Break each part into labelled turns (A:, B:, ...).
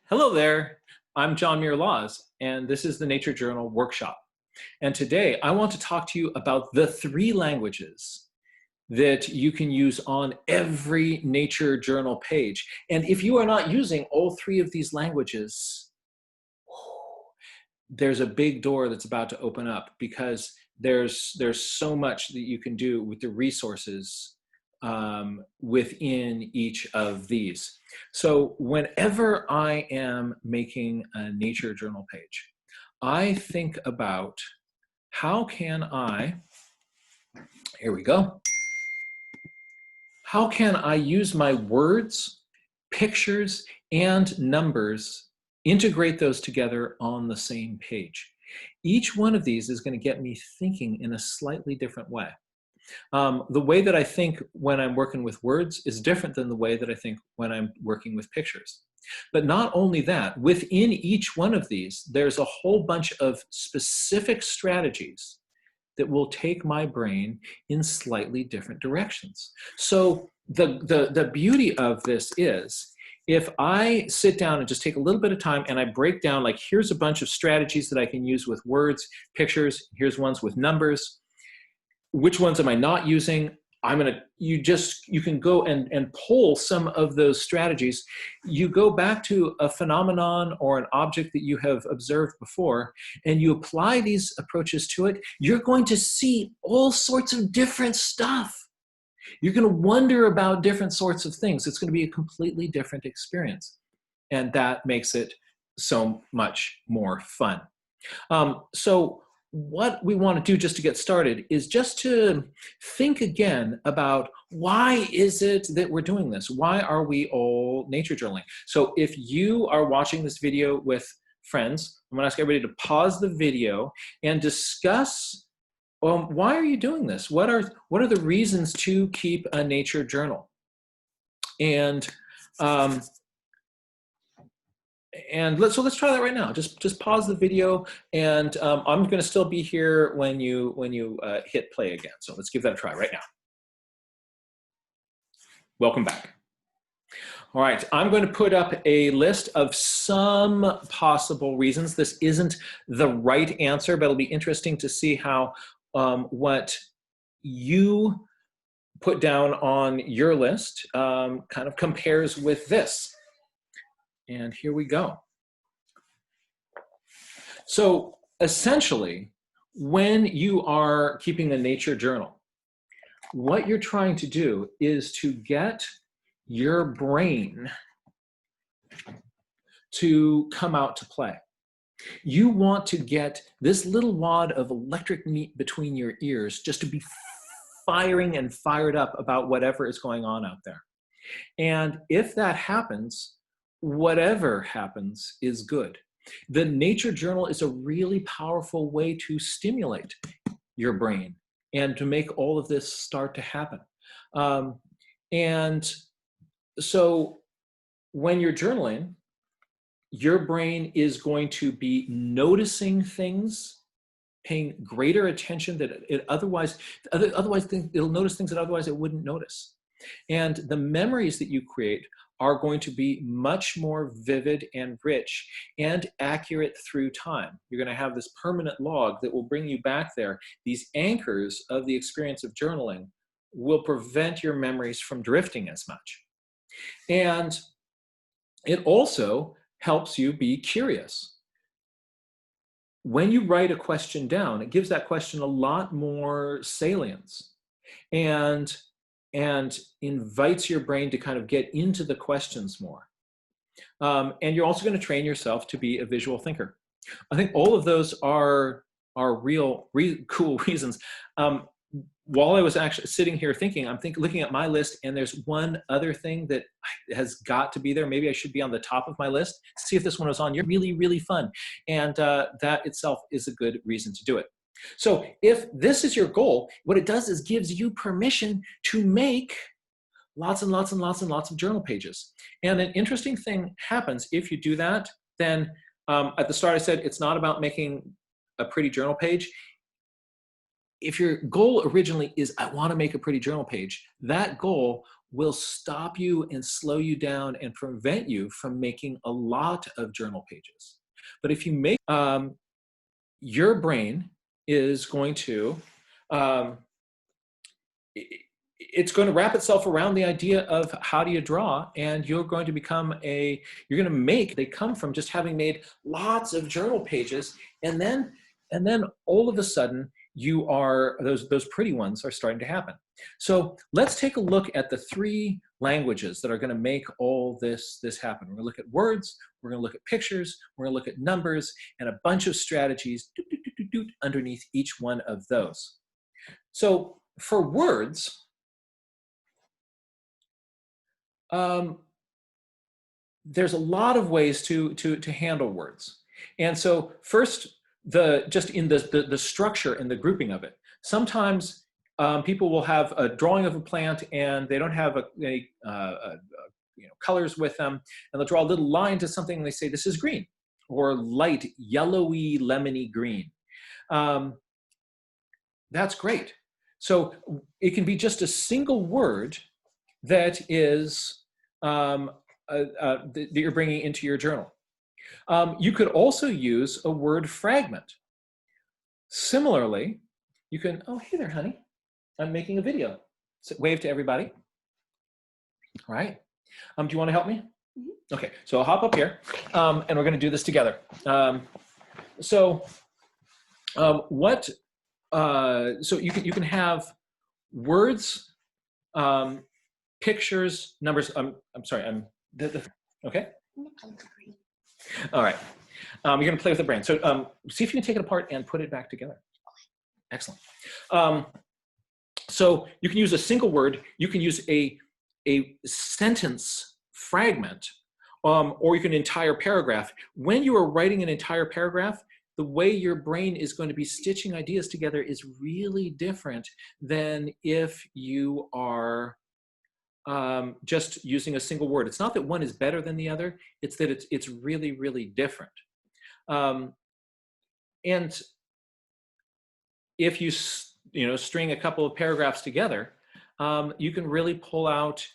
A: Hello there, I'm John Muir Laws, and this is the Nature Journal Workshop. And today I want to talk to you about the 3 languages that you can use on every Nature Journal page. And if you are not using all 3 of these languages, there's a big door that's about to open up because there's so much that you can do with the resources within each of these. So whenever I am making a nature journal page, I think about how can I, here we go, how can I use my words, pictures, and numbers, integrate those together on the same page. Each one of these is going to get me thinking in a slightly different way. The way that I think when I'm working with words is different than the way that I think when I'm working with pictures. But not only that, within each one of these, there's a whole bunch of specific strategies that will take my brain in slightly different directions. So the beauty of this is, if I sit down and just take a little bit of time and I break down, like, here's a bunch of strategies that I can use with words, pictures, here's ones with numbers, which ones am I not using? You can go and pull some of those strategies. You go back to a phenomenon or an object that you have observed before, and you apply these approaches to it, you're going to see all sorts of different stuff. You're going to wonder about different sorts of things. It's going to be a completely different experience. And that makes it so much more fun. So what we want to do just to get started is just to think again about, why is it that we're doing this? Why are we all nature journaling? So if you are watching this video with friends, I'm going to ask everybody to pause the video and discuss, why are you doing this? What are the reasons to keep a nature journal? And let's try that right now. Just pause the video, and I'm going to still be here when you hit play again. So let's give that a try right now. Welcome back. All right, I'm going to put up a list of some possible reasons. This isn't the right answer, but it'll be interesting to see how what you put down on your list kind of compares with this. And here we go. So essentially, when you are keeping a nature journal, what you're trying to do is to get your brain to come out to play. You want to get this little wad of electric meat between your ears just to be firing and fired up about whatever is going on out there. And if that happens, whatever happens is good. The nature journal is a really powerful way to stimulate your brain and to make all of this start to happen. And so when you're journaling, your brain is going to be noticing things, paying greater attention that it'll notice things that otherwise it wouldn't notice. And the memories that you create are going to be much more vivid and rich and accurate through time. You're going to have this permanent log that will bring you back there. These anchors of the experience of journaling will prevent your memories from drifting as much. And it also helps you be curious. When you write a question down, it gives that question a lot more salience and invites your brain to kind of get into the questions more. And you're also going to train yourself to be a visual thinker. I think all of those are real cool reasons. While I was actually sitting here thinking, looking at my list, and there's one other thing that has got to be there. Maybe I should be on the top of my list. See if this one was on. You're really, really fun. And that itself is a good reason to do it. So if this is your goal, what it does is gives you permission to make lots and lots and lots and lots of journal pages. And an interesting thing happens if you do that. Then at the start I said it's not about making a pretty journal page. If your goal originally is, I want to make a pretty journal page, that goal will stop you and slow you down and prevent you from making a lot of journal pages. But if you make, your brain is going to, it's going to wrap itself around the idea of how do you draw, and you're going to become you're going to make, they come from just having made lots of journal pages, and then all of a sudden you are, those pretty ones are starting to happen. So let's take a look at the 3 languages that are going to make all this happen. We're going to look at words, we're going to look at pictures, we're going to look at numbers, and a bunch of strategies underneath each one of those. So for words, there's a lot of ways to handle words. And so first, just in the structure and the grouping of it. Sometimes people will have a drawing of a plant and they don't have any colors with them, and they'll draw a little line to something and they say this is green, or light yellowy lemony green. That's great. So it can be just a single word that is that you're bringing into your journal. You could also use a word fragment. Similarly, you can, oh, hey there, honey. I'm making a video. So wave to everybody. All right. Do you want to help me? Okay, so I'll hop up here, and we're going to do this together. So you can have words, pictures, numbers. I'm sorry. Okay. All right. You're going to play with the brain. So see if you can take it apart and put it back together. Excellent. So you can use a single word. You can use a sentence fragment, or you can entire paragraph. When you are writing an entire paragraph, the way your brain is going to be stitching ideas together is really different than if you are just using a single word. It's not that one is better than the other, it's that it's really, really different. And if you string a couple of paragraphs together, you can really pull out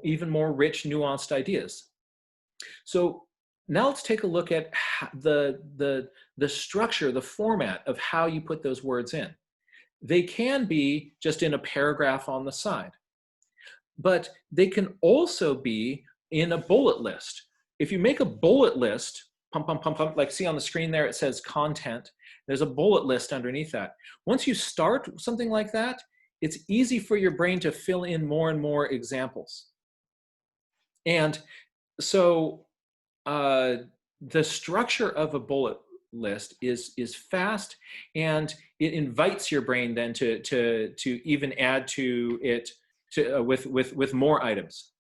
A: even more rich, nuanced ideas. So now let's take a look at the structure, the format of how you put those words in. They can be just in a paragraph on the side, but they can also be in a bullet list. If you make a bullet list, like see on the screen there, it says content. There's a bullet list underneath that. Once you start something like that, it's easy for your brain to fill in more and more examples. And so the structure of a bullet list is fast, and it invites your brain then to even add to it with more items.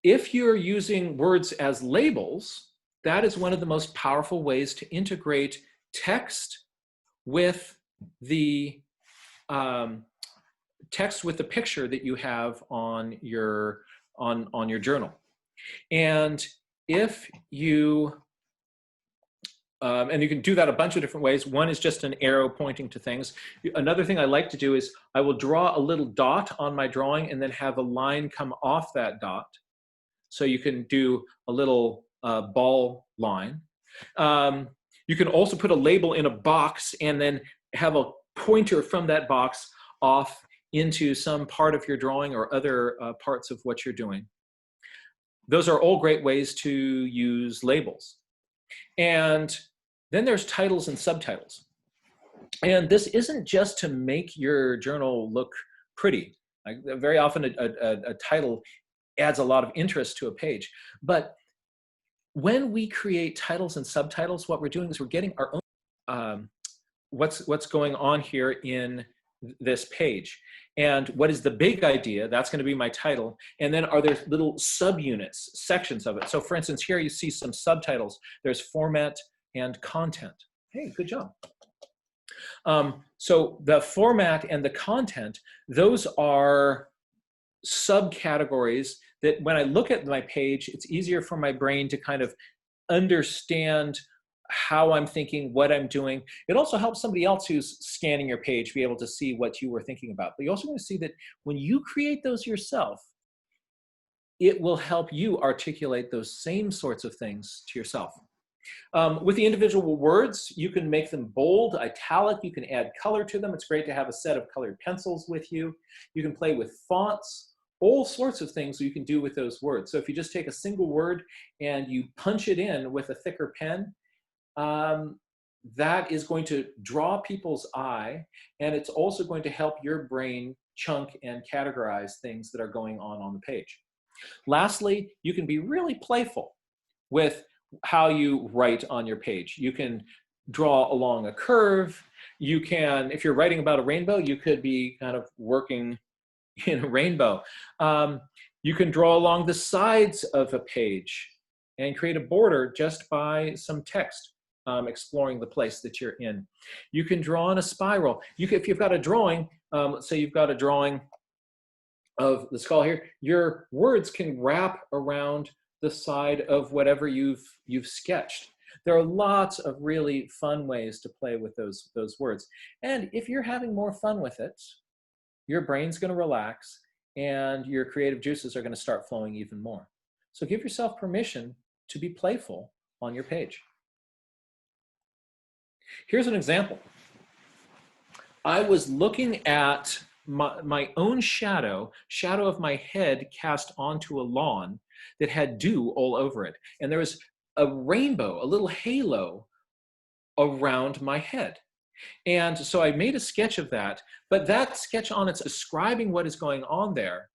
A: If you're using words as labels, that is one of the most powerful ways to integrate text with the picture that you have on your journal. And if you and you can do that a bunch of different ways. One is just an arrow pointing to things. Another thing I like to do is I will draw a little dot on my drawing and then have a line come off that dot. So you can do a little ball line. You can also put a label in a box and then have a pointer from that box off into some part of your drawing or other parts of what you're doing. Those are all great ways to use labels. And then there's titles and subtitles. And this isn't just to make your journal look pretty. Like, very often a title adds a lot of interest to a page. But when we create titles and subtitles, what we're doing is we're getting our own, what's going on here in this page. And what is the big idea? That's going to be my title. And then are there little subunits, sections of it? So for instance, here you see some subtitles. There's format and content. Hey, good job. So the format and the content, those are subcategories that when I look at my page, it's easier for my brain to kind of understand how I'm thinking, what I'm doing. It also helps somebody else who's scanning your page be able to see what you were thinking about. But you also want to see that when you create those yourself, it will help you articulate those same sorts of things to yourself. With the individual words, you can make them bold, italic, you can add color to them. It's great to have a set of colored pencils with you. You can play with fonts, all sorts of things you can do with those words. So if you just take a single word and you punch it in with a thicker pen, that is going to draw people's eye, and it's also going to help your brain chunk and categorize things that are going on the page. Lastly, you can be really playful with how you write on your page. You can draw along a curve. You can, if you're writing about a rainbow, you could be kind of working in a rainbow. You can draw along the sides of a page and create a border just by some text exploring the place that you're in. You can draw in a spiral. If you've got a drawing, let's say you've got a drawing of the skull here, your words can wrap around the side of whatever you've sketched. There are lots of really fun ways to play with those words. And if you're having more fun with it, your brain's going to relax and your creative juices are going to start flowing even more. So give yourself permission to be playful on your page. Here's an example. I was looking at my own shadow of my head cast onto a lawn that had dew all over it. And there was a rainbow, a little halo around my head. And so I made a sketch of that, but that sketch on its describing what is going on there,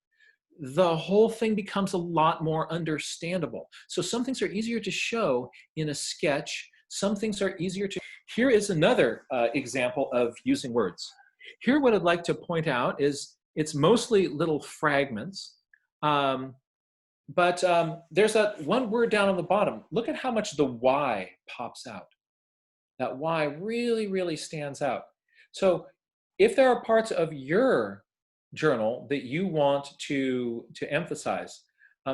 A: the whole thing becomes a lot more understandable. So some things are easier to show in a sketch. Some things are easier to... Here is another example of using words. Here, what I'd like to point out is it's mostly little fragments, but there's that one word down on the bottom. Look at how much the Y pops out. That Y really, really stands out. So if there are parts of your journal that you want to emphasize,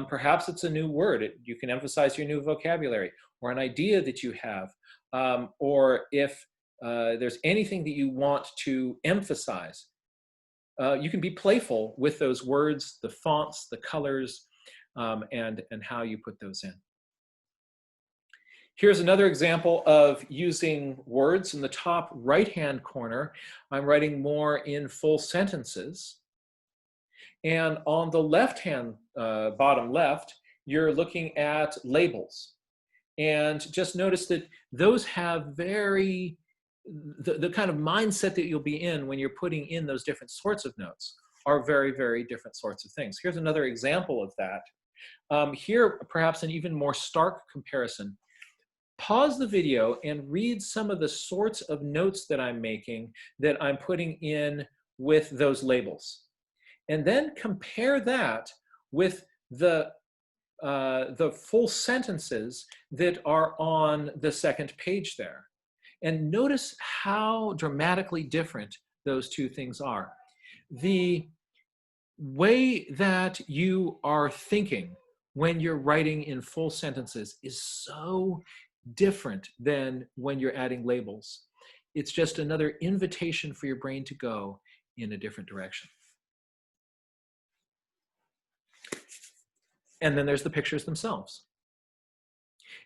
A: perhaps it's a new word. You can emphasize your new vocabulary or an idea that you have, or if there's anything that you want to emphasize, you can be playful with those words, the fonts, the colors, and how you put those in. Here's another example of using words. In the top right-hand corner, I'm writing more in full sentences. And on the left-hand, bottom left, you're looking at labels. And just notice that those have very, the kind of mindset that you'll be in when you're putting in those different sorts of notes are very, very different sorts of things. Here's another example of that. Here, perhaps an even more stark comparison. Pause the video and read some of the sorts of notes that I'm making that I'm putting in with those labels. And then compare that with the full sentences that are on the second page there. And notice how dramatically different those two things are. The way that you are thinking when you're writing in full sentences is so different than when you're adding labels. It's just another invitation for your brain to go in a different direction. And then there's the pictures themselves.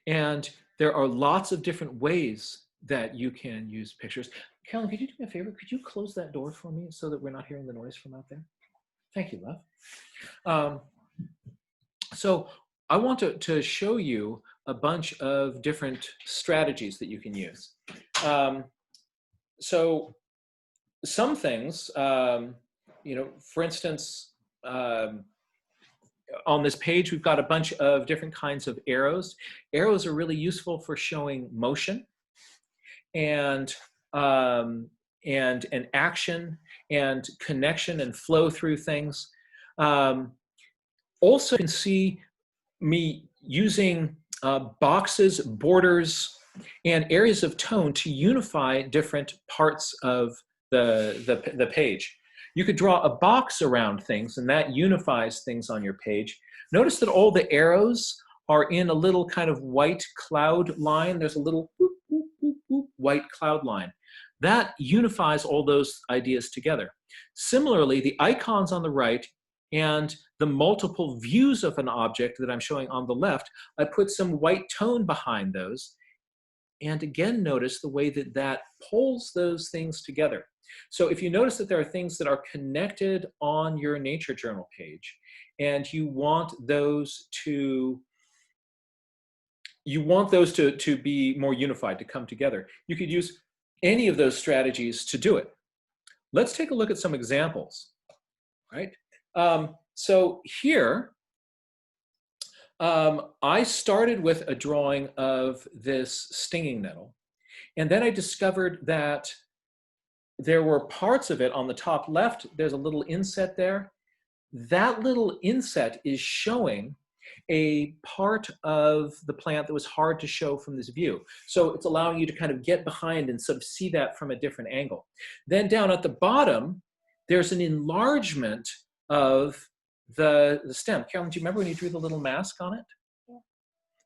A: And there are lots of different ways that you can use pictures. Carolyn, could you do me a favor? Could you close that door for me so that we're not hearing the noise from out there? Thank you, love. So I want to show you a bunch of different strategies that you can use. So some things, for instance, on this page, we've got a bunch of different kinds of arrows. Arrows are really useful for showing motion and action and connection and flow through things. Also, you can see me using boxes, borders, and areas of tone to unify different parts of the page. You could draw a box around things, and that unifies things on your page. Notice that all the arrows are in a little kind of white cloud line. There's a little whoop, white cloud line. That unifies all those ideas together. Similarly, the icons on the right and the multiple views of an object that I'm showing on the left, I put some white tone behind those. And again, notice the way that that pulls those things together. So if you notice that there are things that are connected on your nature journal page, and you want those to be more unified, to come together, you could use any of those strategies to do it. Let's take a look at some examples, right? So here, I started with a drawing of this stinging nettle, and then I discovered that there were parts of it on the top left. There's a little inset there. That little inset is showing a part of the plant that was hard to show from this view. So it's allowing you to kind of get behind and sort of see that from a different angle. Then down at the bottom, there's an enlargement of the stem. Carolyn, do you remember when you drew the little mask on it? Yeah.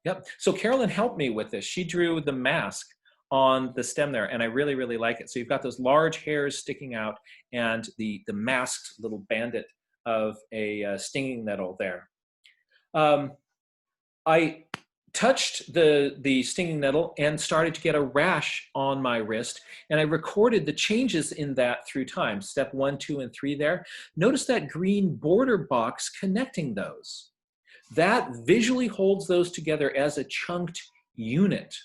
A: Yep. So Carolyn helped me with this. She drew the mask on the stem there, and I really, really like it. So you've got those large hairs sticking out and the masked little bandit of a stinging nettle there. I touched the stinging nettle and started to get a rash on my wrist, and I recorded the changes in that through time, step 1, 2, and 3 there. Notice that green border box connecting those. That visually holds those together as a chunked unit.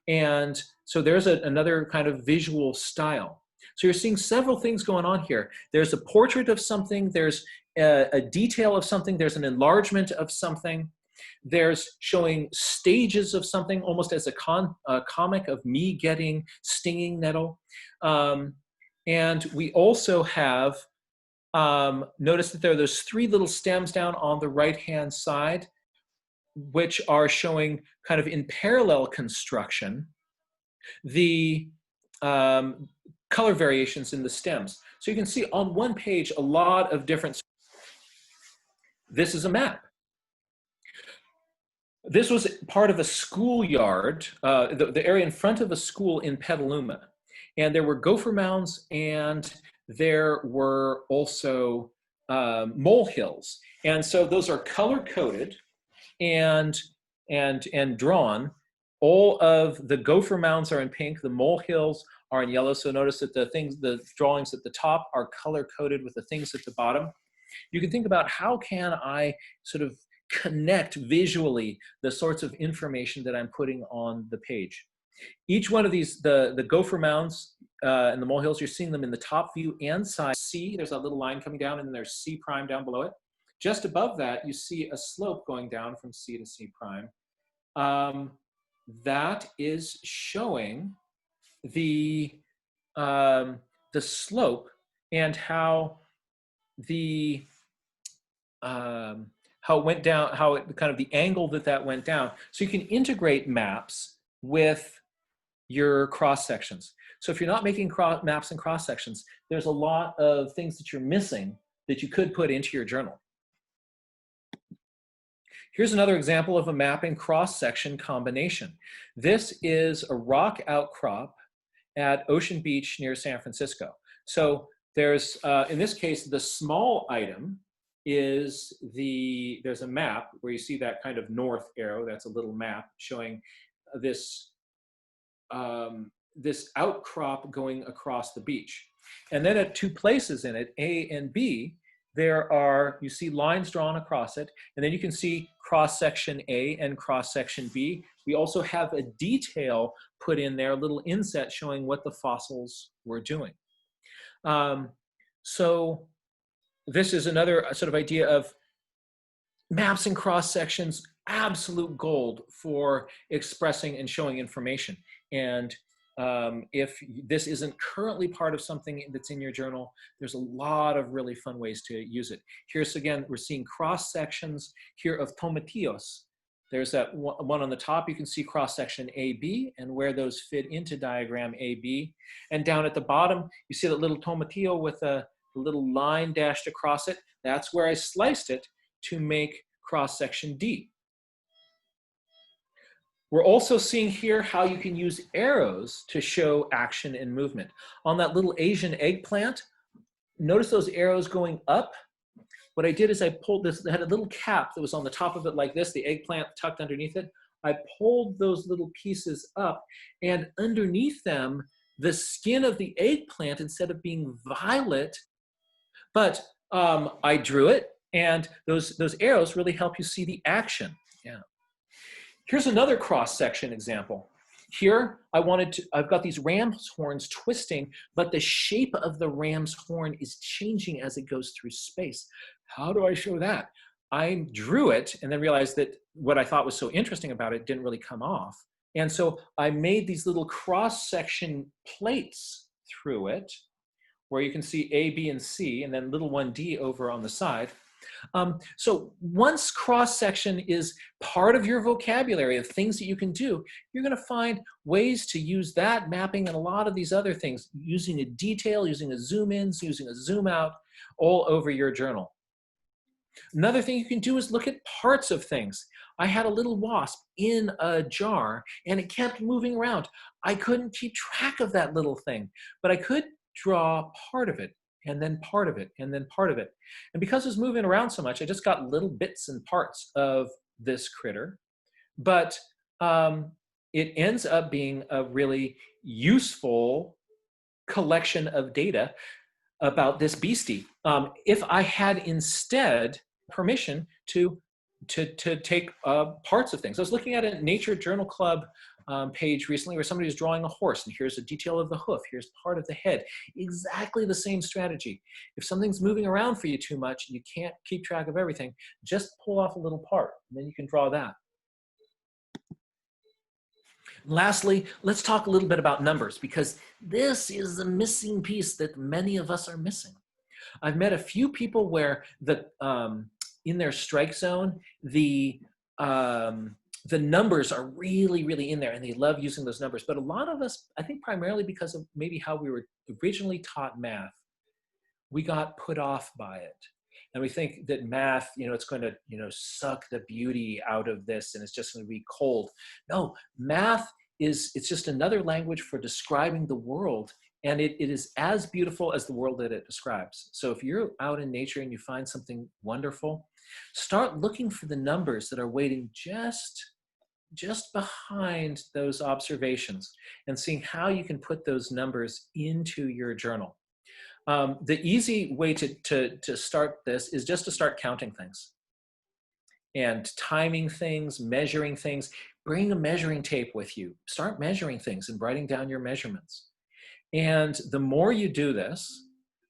A: And so there's another kind of visual style. So you're seeing several things going on here. There's a portrait of something, there's a detail of something, there's an enlargement of something, there's showing stages of something, almost as a comic of me getting stinging nettle. And we also have, notice that there are those 3 little stems down on the right-hand side, which are showing kind of in parallel construction the color variations in the stems. So you can see on one page a lot of different. This is a map. This was part of a schoolyard, the area in front of a school in Petaluma. And there were gopher mounds, and there were also molehills. And so those are color-coded and drawn. All of the gopher mounds are in pink, the molehills are in yellow. So notice that the drawings at the top are color-coded with the things at the bottom. You can think about, how can I sort of connect visually the sorts of information that I'm putting on the page. Each one of these, the gopher mounds and the molehills, you're seeing them in the top view and side. C, there's a little line coming down, and then there's C prime down below it. Just above that, you see a slope going down from C to C prime. That is showing the slope and how it went down, how it kind of the angle that went down. So you can integrate maps with your cross sections. So if you're not making maps and cross sections, there's a lot of things that you're missing that you could put into your journal. Here's another example of a map and cross section combination. This is a rock outcrop at Ocean Beach near San Francisco. So there's, in this case, the small item is there's a map where you see that kind of north arrow. That's a little map showing this, this outcrop going across the beach. And then at 2 places in it, A and B, you see lines drawn across it, and then you can see cross section A and cross section B. We also have a detail put in there, a little inset showing what the fossils were doing. So this is another sort of idea of maps and cross sections, absolute gold for expressing and showing information. And if this isn't currently part of something that's in your journal, there's a lot of really fun ways to use it. Here's again, we're seeing cross sections here of tomatillos. There's that one on the top, you can see cross section AB and where those fit into diagram AB. And down at the bottom, you see that little tomatillo with a little line dashed across it. That's where I sliced it to make cross section D. We're also seeing here how you can use arrows to show action and movement. On that little Asian eggplant, notice those arrows going up. What I did is I pulled this, it had a little cap that was on the top of it like this, the eggplant tucked underneath it. I pulled those little pieces up, and underneath them, the skin of the eggplant, instead of being violet, but I drew it, and those arrows really help you see the action. Yeah. Here's another cross-section example. Here, I've got these ram's horns twisting, but the shape of the ram's horn is changing as it goes through space. How do I show that? I drew it and then realized that what I thought was so interesting about it didn't really come off. And so I made these little cross-section plates through it, where you can see A, B, and C, and then little 1D over on the side. So once cross-section is part of your vocabulary of things that you can do, you're going to find ways to use that mapping and a lot of these other things, using a detail, using a zoom in, using a zoom out, all over your journal. Another thing you can do is look at parts of things. I had a little wasp in a jar and it kept moving around. I couldn't keep track of that little thing, but I could draw part of it, and then part of it, and then part of it. And because it was moving around so much, I just got little bits and parts of this critter. But it ends up being a really useful collection of data about this beastie. If I had instead permission to take parts of things. I was looking at a Nature Journal Club page recently where somebody was drawing a horse, and here's a detail of the hoof, here's part of the head. Exactly the same strategy. If something's moving around for you too much and you can't keep track of everything, just pull off a little part, and then you can draw that. Lastly, let's talk a little bit about numbers, because this is the missing piece that many of us are missing. I've met a few people where in their strike zone, the numbers are really, really in there, and they love using those numbers. But a lot of us, I think primarily because of maybe how we were originally taught math, we got put off by it. And we think that math, it's going to, suck the beauty out of this, and it's just going to be cold. No, math it's just another language for describing the world. And it is as beautiful as the world that it describes. So if you're out in nature and you find something wonderful, start looking for the numbers that are waiting just behind those observations, and seeing how you can put those numbers into your journal. The easy way to start this is just to start counting things and timing things, measuring things. Bring a measuring tape with you. Start measuring things and writing down your measurements. And the more you do this,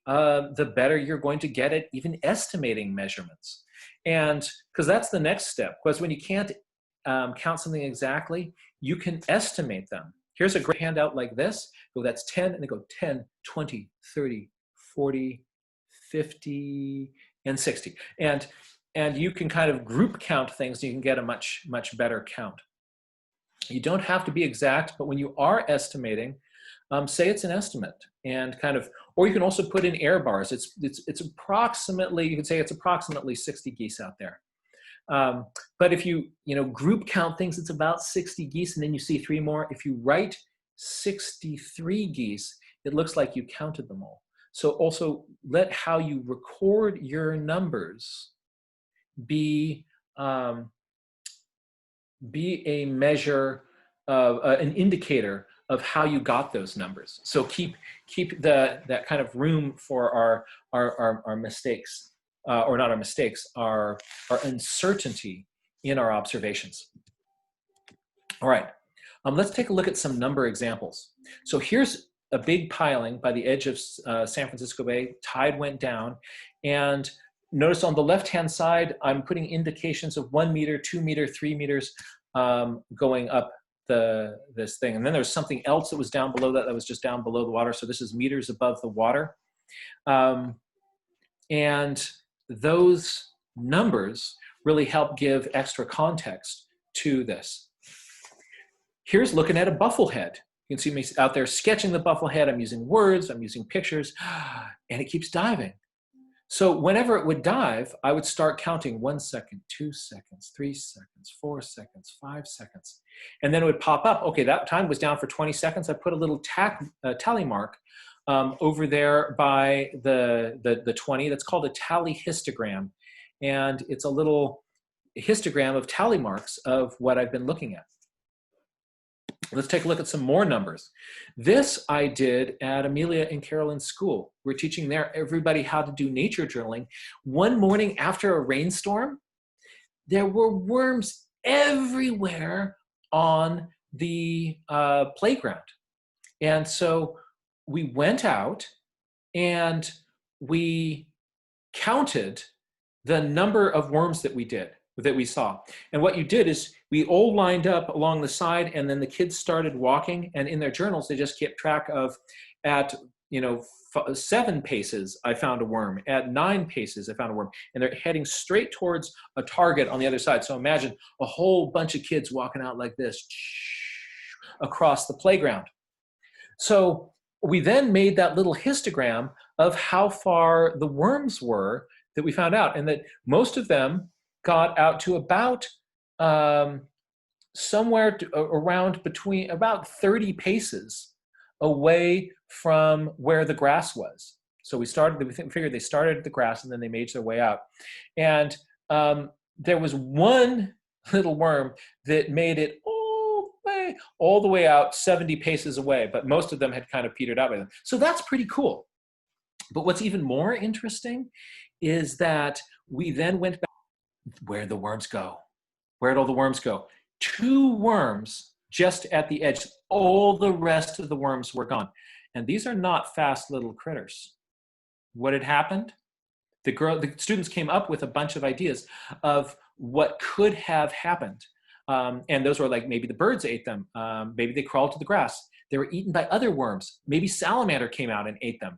A: the better you're going to get at even estimating measurements. And because that's the next step, because when you can't count something exactly, you can estimate them. Here's a great handout like this. Go, that's 10, and then go 10, 20, 30, 40, 50, and 60. And you can kind of group count things, and you can get a much, much better count. You don't have to be exact, but when you are estimating, say it's an estimate, and or you can also put in error bars. It's approximately, you could say it's approximately 60 geese out there. But if you group count things, it's about 60 geese, and then you see 3 more. If you write 63 geese, it looks like you counted them all. So also let how you record your numbers be a measure of an indicator of how you got those numbers. So keep that kind of room for our mistakes, or not our mistakes, our uncertainty in our observations. All right, let's take a look at some number examples. So here's a big piling by the edge of San Francisco Bay. Tide went down, and notice on the left-hand side, I'm putting indications of 1 meter, 2 meter, 3 meters going up this thing. And then there's something else that was down below that was just down below the water. So this is meters above the water. And those numbers really help give extra context to this. Here's looking at a bufflehead. You can see me out there sketching the bufflehead. I'm using words, I'm using pictures, and it keeps diving. So whenever it would dive, I would start counting 1 second, 2 seconds, 3 seconds, 4 seconds, 5 seconds. And then it would pop up. Okay, that time was down for 20 seconds. I put a little tally mark over there by the 20. That's called a tally histogram. And it's a little histogram of tally marks of what I've been looking at. Let's take a look at some more numbers. This I did at Amelia and Carolyn's school. We're teaching there everybody how to do nature journaling. One morning after a rainstorm, there were worms everywhere on the playground. And so we went out and we counted the number of worms that we saw. And what you did is we all lined up along the side, and then the kids started walking, and in their journals, they just kept track of at, 7 paces, I found a worm. At 9 paces, I found a worm. And they're heading straight towards a target on the other side. So imagine a whole bunch of kids walking out like this across the playground. So we then made that little histogram of how far the worms were that we found out, and that most of them got out to about somewhere around between about 30 paces away from where the grass was. So we figured they started at the grass and then they made their way out. And there was one little worm that made it all the way out 70 paces away, but most of them had kind of petered out by then. So that's pretty cool. But what's even more interesting is that we then went back. Where'd the worms go? Where'd all the worms go? 2 worms just at the edge. All the rest of the worms were gone. And these are not fast little critters. What had happened? The students came up with a bunch of ideas of what could have happened. And those were like, maybe the birds ate them. Maybe they crawled to the grass. They were eaten by other worms. Maybe salamander came out and ate them.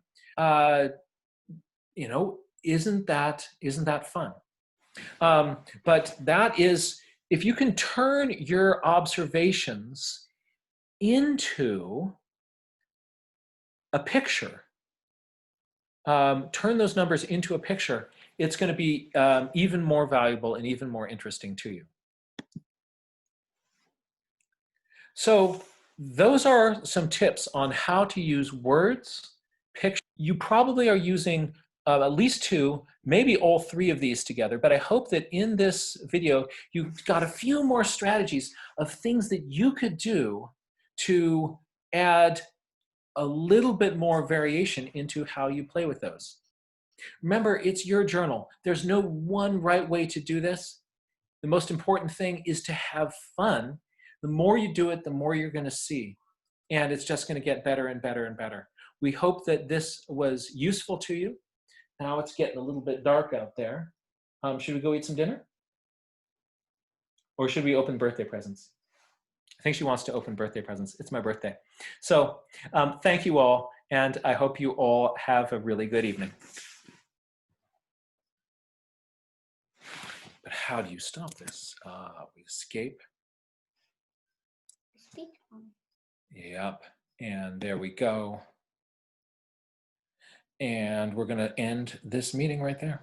A: Isn't that fun? But that is, if you can turn your observations into a picture, turn those numbers into a picture, it's going to be even more valuable and even more interesting to you. So those are some tips on how to use words, pictures. You probably are using at least 2, maybe all 3 of these together, but I hope that in this video, you've got a few more strategies of things that you could do to add a little bit more variation into how you play with those. Remember, it's your journal. There's no one right way to do this. The most important thing is to have fun. The more you do it, the more you're going to see. And it's just going to get better and better and better. We hope that this was useful to you. Now it's getting a little bit dark out there. Should we go eat some dinner? Or should we open birthday presents? I think she wants to open birthday presents. It's my birthday. So thank you all, and I hope you all have a really good evening. But how do you stop this? We escape. Yep, and there we go. And we're going to end this meeting right there.